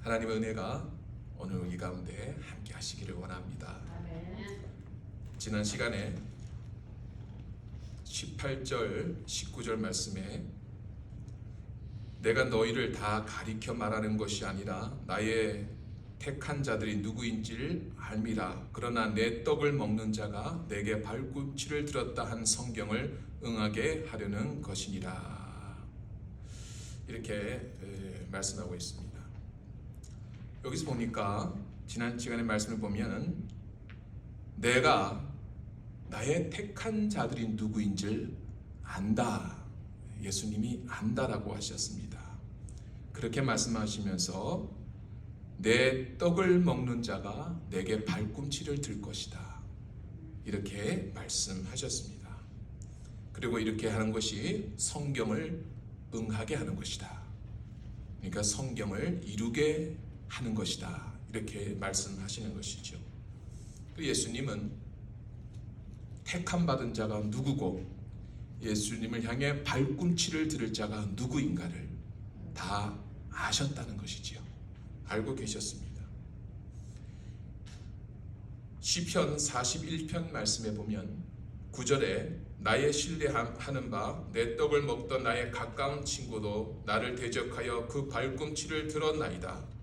하나님의 은혜가 오늘 우리 가운데 함께 하시기를 원합니다. 아멘. 지난 시간에 18절, 19절 말씀에 내가 너희를 다 가리켜 말하는 것이 아니라 나의 택한 자들이 누구인지를 알미라. 그러나 내 떡을 먹는 자가 내게 발꿈치를 들었다 한 성경을 응하게 하려는 것이니라. 이렇게 말씀하고 있습니다. 여기서 보니까 지난 시간의 말씀을 보면 내가 나의 택한 자들이 누구인지를 안다. 예수님이 안다라고 하셨습니다. 그렇게 말씀하시면서 내 떡을 먹는 자가 내게 발꿈치를 들 것이다. 이렇게 말씀하셨습니다. 그리고 이렇게 하는 것이 성경을 응하게 하는 것이다. 그러니까 성경을 이루게 하는 것이다. 이렇게 말씀하시는 것이죠. 예수님은 택함 받은 자가 누구고 예수님을 향해 발꿈치를 들을 자가 누구인가를 다 아셨다는 것이지요. 알고 계셨습니다. 시편 41편 말씀에 보면 9절에 나의 신뢰하는 바 내 떡을 먹던 나의 가까운 친구도 나를 대적하여 그 발꿈치를 들었나이다.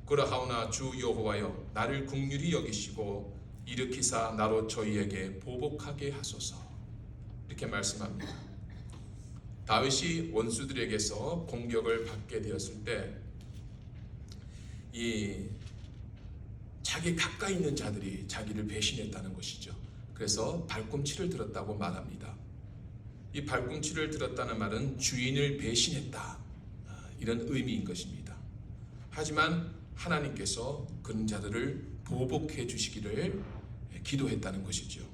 그러하오나 주 여호와여 나를 긍휼히 여기시고 일으키사 나로 저희에게 보복하게 하소서. 이렇게 말씀합니다. 다윗이 원수들에게서 공격을 받게 되었을 때 이 자기 가까이 있는 자들이 자기를 배신했다는 것이죠. 그래서 발꿈치를 들었다고 말합니다. 이 발꿈치를 들었다는 말은 주인을 배신했다, 이런 의미인 것입니다. 하지만 하나님께서 그런 자들을 보복해 주시기를 기도했다는 것이죠.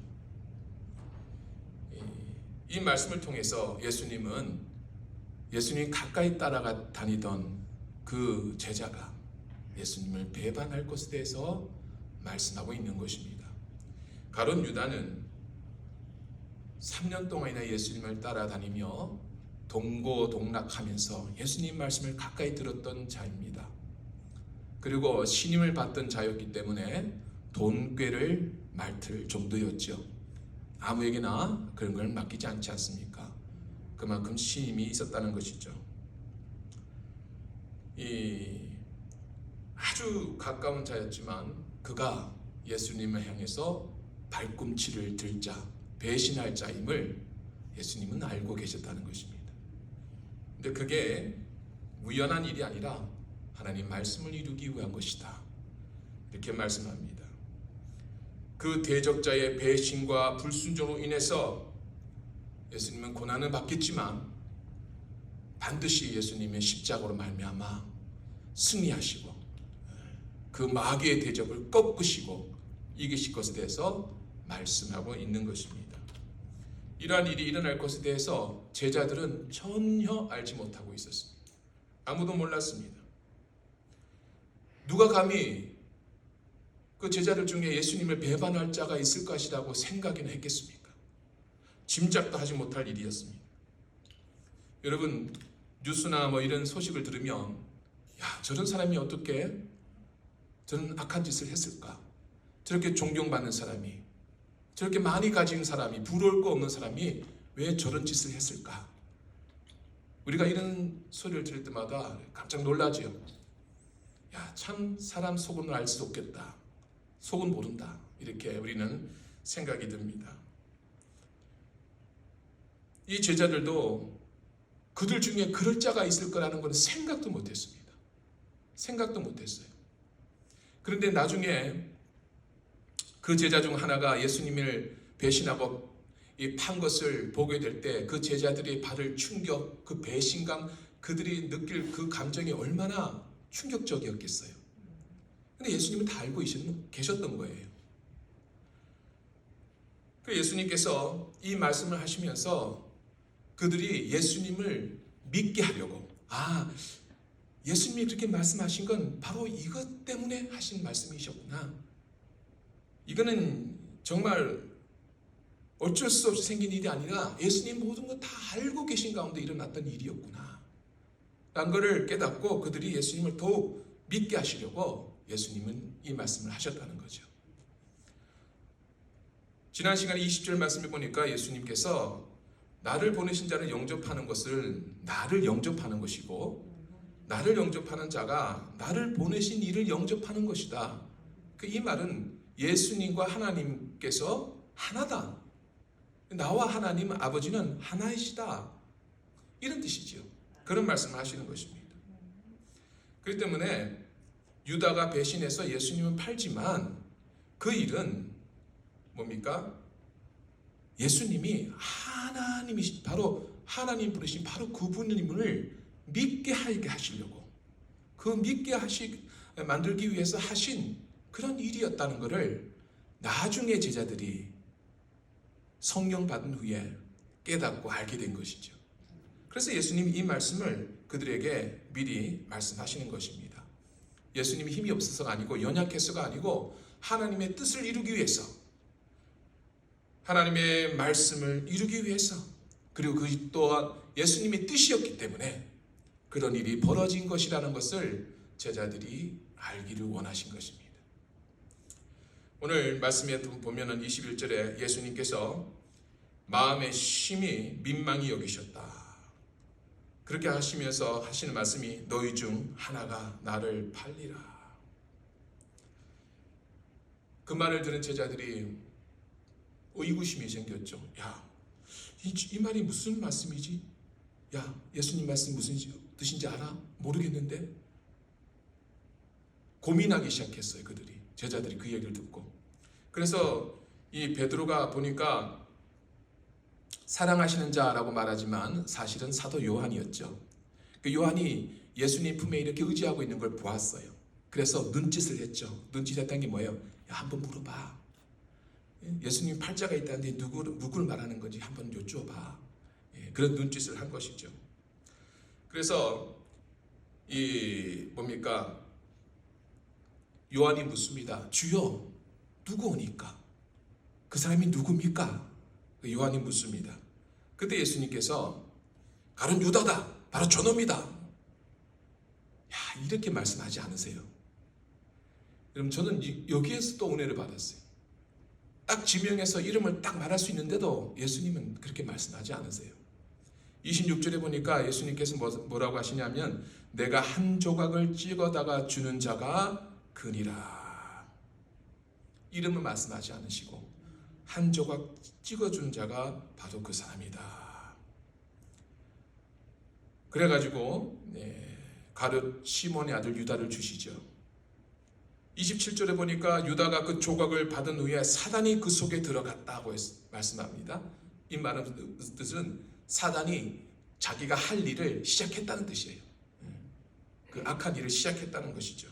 이 말씀을 통해서 예수님 가까이 따라가 다니던 그 제자가 예수님을 배반할 것에 대해서 말씀하고 있는 것입니다. 가룟 유다는 3년 동안이나 예수님을 따라다니며 동고동락하면서 예수님 말씀을 가까이 들었던 자입니다. 그리고 신임을 받던 자였기 때문에 돈꾀를 맡을 정도였죠. 아무에게나 그런 걸 맡기지 않지 않습니까? 그만큼 신임이 있었다는 것이죠. 아주 가까운 자였지만 그가 예수님을 향해서 발꿈치를 들 자, 배신할 자임을 예수님은 알고 계셨다는 것입니다. 근데 그게 우연한 일이 아니라 하나님 말씀을 이루기 위한 것이다. 이렇게 말씀합니다. 그 대적자의 배신과 불순종으로 인해서 예수님은 고난을 받겠지만 반드시 예수님의 십자가로 말미암아 승리하시고 그 마귀의 대적을 꺾으시고 이기실 것에 대해서 말씀하고 있는 것입니다. 이러한 일이 일어날 것에 대해서 제자들은 전혀 알지 못하고 있었습니다. 아무도 몰랐습니다. 누가 감히 그 제자들 중에 예수님을 배반할 자가 있을 것이라고 생각이나 했겠습니까? 짐작도 하지 못할 일이었습니다. 여러분, 뉴스나 이런 소식을 들으면 저런 사람이 어떻게 저런 악한 짓을 했을까? 저렇게 존경받는 사람이, 저렇게 많이 가진 사람이, 부러울 거 없는 사람이 왜 저런 짓을 했을까? 우리가 이런 소리를 들을 때마다 깜짝 놀라지요. 참 사람 속은 알 수 없겠다. 속은 모른다. 이렇게 우리는 생각이 듭니다. 이 제자들도 그들 중에 그럴 자가 있을 거라는 것은 생각도 못했습니다. 생각도 못했어요. 그런데 나중에 그 제자 중 하나가 예수님을 배신하고 판 것을 보게 될 때 그 제자들이 받을 충격, 그 배신감, 그들이 느낄 그 감정이 얼마나 충격적이었겠어요. 근데 예수님은 다 알고 계셨던 거예요. 그 예수님께서 이 말씀을 하시면서 그들이 예수님을 믿게 하려고, 예수님이 그렇게 말씀하신 건 바로 이것 때문에 하신 말씀이셨구나. 이거는 정말 어쩔 수 없이 생긴 일이 아니라 예수님 모든 거 다 알고 계신 가운데 일어났던 일이었구나 라는 것을 깨닫고 그들이 예수님을 더욱 믿게 하시려고 예수님은 이 말씀을 하셨다는 거죠. 지난 시간에 20절 말씀을 보니까 예수님께서 나를 보내신 자를 영접하는 것을 나를 영접하는 것이고 나를 영접하는 자가 나를 보내신 이를 영접하는 것이다. 이 말은 예수님과 하나님께서 하나다. 나와 하나님 아버지는 하나이시다. 이런 뜻이죠. 그런 말씀을 하시는 것입니다. 그렇기 때문에 유다가 배신해서 예수님은 팔지만 그 일은 뭡니까? 예수님이 하나님이 바로 하나님 부르신 바로 그분임을 믿게 하게 하시려고 그 믿게 만들기 위해서 하신 그런 일이었다는 것을 나중에 제자들이 성령 받은 후에 깨닫고 알게 된 것이죠. 그래서 예수님이 이 말씀을 그들에게 미리 말씀하시는 것입니다. 예수님이 힘이 없어서가 아니고 연약해서가 아니고 하나님의 뜻을 이루기 위해서 하나님의 말씀을 이루기 위해서 그리고 그 또한 예수님의 뜻이었기 때문에 그런 일이 벌어진 것이라는 것을 제자들이 알기를 원하신 것입니다. 오늘 말씀에 보면은 21절에 예수님께서 마음에 심히 민망히 여기셨다. 그렇게 하시면서 하시는 말씀이 너희 중 하나가 나를 팔리라. 그 말을 들은 제자들이 의구심이 생겼죠. 야, 이 말이 무슨 말씀이지? 야, 예수님 말씀 무슨 뜻인지 알아? 모르겠는데? 고민하기 시작했어요. 그들이. 제자들이 그 얘기를 듣고. 그래서 이 베드로가 보니까 사랑하시는 자라고 말하지만 사실은 사도 요한이었죠. 그 요한이 예수님 품에 이렇게 의지하고 있는 걸 보았어요. 그래서 눈짓을 했죠. 눈짓했다는 게 뭐예요? 야, 한번 물어봐. 예수님 팔자가 있다는데 누구를 말하는 건지 한번 여쭈어봐. 그런 눈짓을 한 것이죠. 그래서 요한이 묻습니다. 주여, 누구 오니까? 그 사람이 누굽니까? 요한이 묻습니다. 그때 예수님께서 가룟 유다다. 바로 저놈이다. 야, 이렇게 말씀하지 않으세요? 여러분, 저는 여기에서 또 은혜를 받았어요. 딱 지명해서 이름을 딱 말할 수 있는데도 예수님은 그렇게 말씀하지 않으세요. 26절에 보니까 예수님께서 뭐라고 하시냐면 내가 한 조각을 찍어다가 주는 자가 그니라. 이름을 말씀하지 않으시고 한 조각 찍어준 자가 바로 그 사람이다. 그래가지고 가룟 시몬의 아들 유다를 주시죠. 27절에 보니까 유다가 그 조각을 받은 후에 사단이 그 속에 들어갔다고 말씀합니다. 이 말은 뜻은 사단이 자기가 할 일을 시작했다는 뜻이에요. 그 악한 일을 시작했다는 것이죠.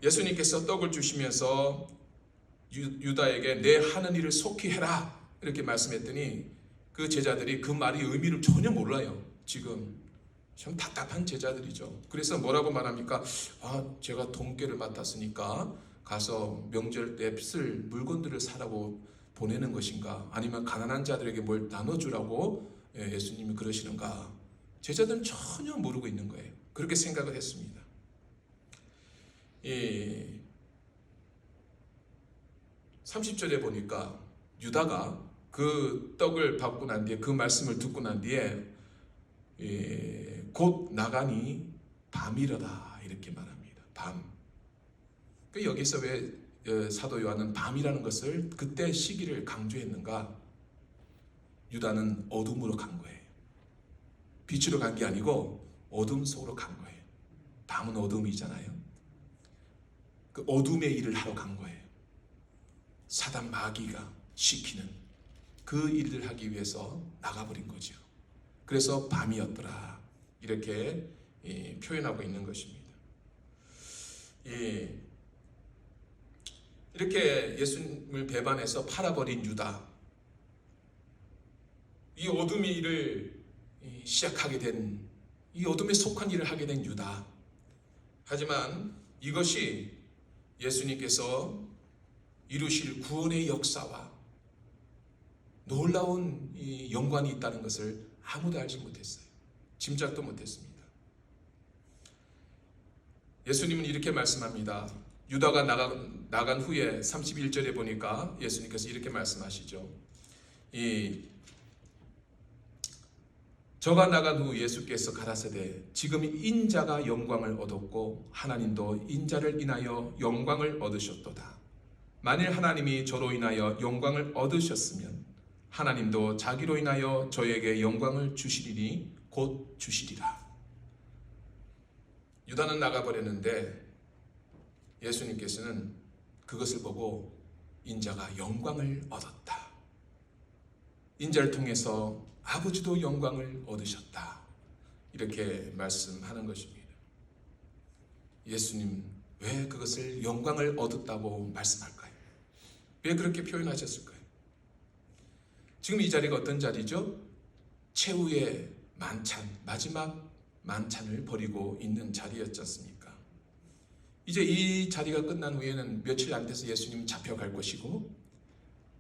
예수님께서 떡을 주시면서 유다에게 내 하는 일을 속히 해라 이렇게 말씀했더니 그 제자들이 그 말의 의미를 전혀 몰라요. 지금 참 답답한 제자들이죠. 그래서 뭐라고 말합니까? 제가 돈깨를 맡았으니까 가서 명절 때 쓸 물건들을 사라고 보내는 것인가? 아니면 가난한 자들에게 뭘 나눠주라고 예수님이 그러시는가? 제자들은 전혀 모르고 있는 거예요. 그렇게 생각을 했습니다. 30절에 보니까 유다가 그 떡을 받고 난 뒤에 그 말씀을 듣고 난 뒤에 곧 나가니 밤이라다 이렇게 말합니다. 밤. 여기서 왜 사도 요한은 밤이라는 것을 그때 시기를 강조했는가? 유다는 어둠으로 간 거예요. 빛으로 간 게 아니고 어둠 속으로 간 거예요. 밤은 어둠이잖아요. 그 어둠의 일을 하러 간 거예요. 사단 마귀가 시키는 그 일을 하기 위해서 나가버린 거죠. 그래서 밤이었더라 이렇게 표현하고 있는 것입니다. 이렇게 예수님을 배반해서 팔아버린 유다, 이 어둠의 일을 시작하게 된, 이 어둠에 속한 일을 하게 된 유다. 하지만 이것이 예수님께서 이루실 구원의 역사와 놀라운 연관이 있다는 것을 아무도 알지 못했어요. 짐작도 못했습니다. 예수님은 이렇게 말씀합니다. 유다가 나간 후에 31절에 보니까 예수님께서 이렇게 말씀하시죠. 저가 나간 후 예수께서 가라사대 지금 인자가 영광을 얻었고 하나님도 인자를 인하여 영광을 얻으셨도다. 만일 하나님이 저로 인하여 영광을 얻으셨으면 하나님도 자기로 인하여 저에게 영광을 주시리니 곧 주시리라. 유다는 나가버렸는데 예수님께서는 그것을 보고 인자가 영광을 얻었다. 인자를 통해서 아버지도 영광을 얻으셨다. 이렇게 말씀하는 것입니다. 예수님 왜 그것을 영광을 얻었다고 말씀할까요? 왜 그렇게 표현하셨을까요? 지금 이 자리가 어떤 자리죠? 최후의 만찬, 마지막 만찬을 벌이고 있는 자리였지 않습니까? 이제 이 자리가 끝난 후에는 며칠 안 돼서 예수님은 잡혀갈 것이고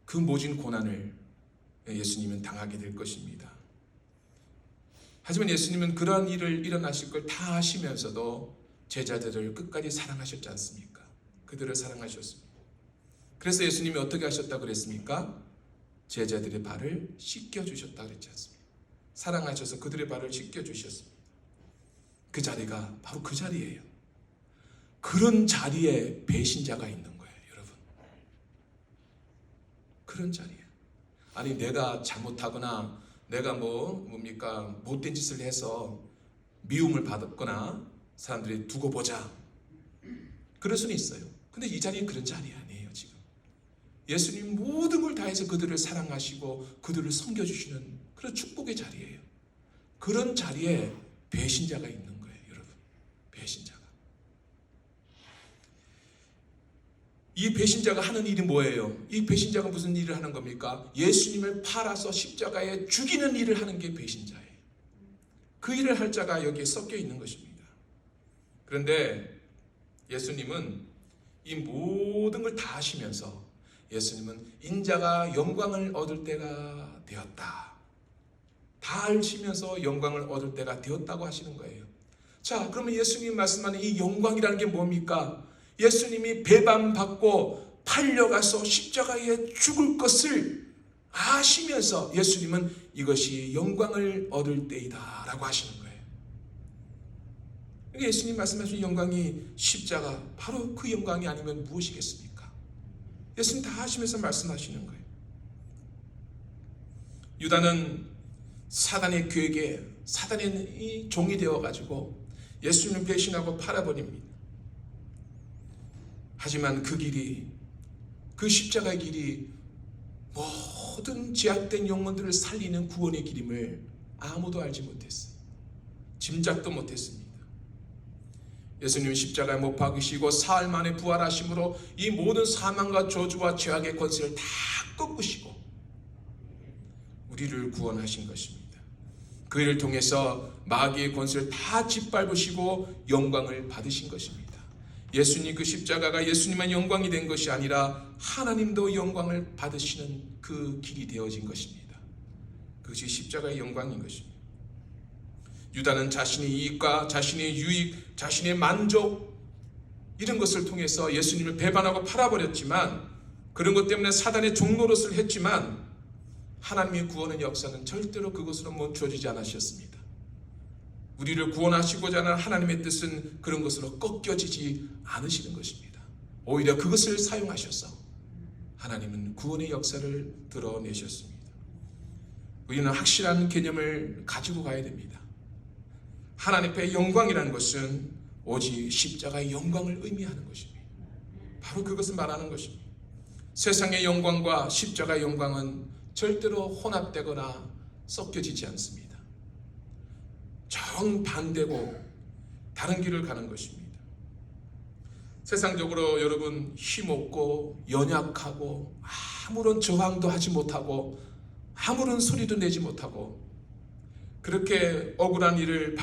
그 모진 고난을 예수님은 당하게 될 것입니다. 하지만 예수님은 그러한 일을 일어나실 걸 다 아시면서도 제자들을 끝까지 사랑하셨지 않습니까? 그들을 사랑하셨습니다. 그래서 예수님이 어떻게 하셨다고 그랬습니까? 제자들의 발을 씻겨주셨다고 그랬지 않습니까? 사랑하셔서 그들의 발을 씻겨주셨습니다. 그 자리가 바로 그 자리예요. 그런 자리에 배신자가 있는 거예요, 여러분. 그런 자리예요. 아니 내가 잘못하거나 내가 뭡니까 못된 짓을 해서 미움을 받았거나 사람들이 두고 보자 그럴 수는 있어요. 근데 이 자리는 그런 자리 아니에요. 지금 예수님 모든 걸 다해서 그들을 사랑하시고 그들을 섬겨주시는 그런 축복의 자리예요. 그런 자리에 배신자가 있는 거예요, 여러분. 배신자가. 이 배신자가 하는 일이 뭐예요? 이 배신자가 무슨 일을 하는 겁니까? 예수님을 팔아서 십자가에 죽이는 일을 하는 게 배신자예요. 그 일을 할 자가 여기에 섞여 있는 것입니다. 그런데 예수님은 이 모든 걸 다 하시면서 예수님은 인자가 영광을 얻을 때가 되었다. 다 하시면서 영광을 얻을 때가 되었다고 하시는 거예요. 자, 그러면 예수님이 말씀하는 이 영광이라는 게 뭡니까? 예수님이 배반받고 팔려가서 십자가에 죽을 것을 아시면서 예수님은 이것이 영광을 얻을 때이다 라고 하시는 거예요. 예수님 말씀하신 영광이 십자가, 바로 그 영광이 아니면 무엇이겠습니까? 예수님 다 하시면서 말씀하시는 거예요. 유다는 사단의 계획에 사단의 종이 되어가지고 예수님을 배신하고 팔아버립니다. 하지만 그 길이, 그 십자가의 길이 모든 제약된 영혼들을 살리는 구원의 길임을 아무도 알지 못했어요. 짐작도 못했습니다. 예수님은 십자가에 못 박으시고 사흘 만에 부활하심으로 이 모든 사망과 저주와 죄악의 권세를 다 꺾으시고 우리를 구원하신 것입니다. 그 일을 통해서 마귀의 권세를 다 짓밟으시고 영광을 받으신 것입니다. 예수님 그 십자가가 예수님만 영광이 된 것이 아니라 하나님도 영광을 받으시는 그 길이 되어진 것입니다. 그것이 십자가의 영광인 것입니다. 유다는 자신의 이익과 자신의 유익, 자신의 만족 이런 것을 통해서 예수님을 배반하고 팔아버렸지만 그런 것 때문에 사단의 종노릇을 했지만 하나님의 구원의 역사는 절대로 그것으로 멈춰지지 않으셨습니다. 우리를 구원하시고자 하는 하나님의 뜻은 그런 것으로 꺾여지지 않으시는 것입니다. 오히려 그것을 사용하셔서 하나님은 구원의 역사를 드러내셨습니다. 우리는 확실한 개념을 가지고 가야 됩니다. 하나님 앞에 영광이라는 것은 오직 십자가의 영광을 의미하는 것입니다. 바로 그것을 말하는 것입니다. 세상의 영광과 십자가의 영광은 절대로 혼합되거나 섞여지지 않습니다. 정반대고 다른 길을 가는 것입니다. 세상적으로 여러분 힘없고 연약하고 아무런 저항도 하지 못하고 아무런 소리도 내지 못하고 그렇게 억울한 일을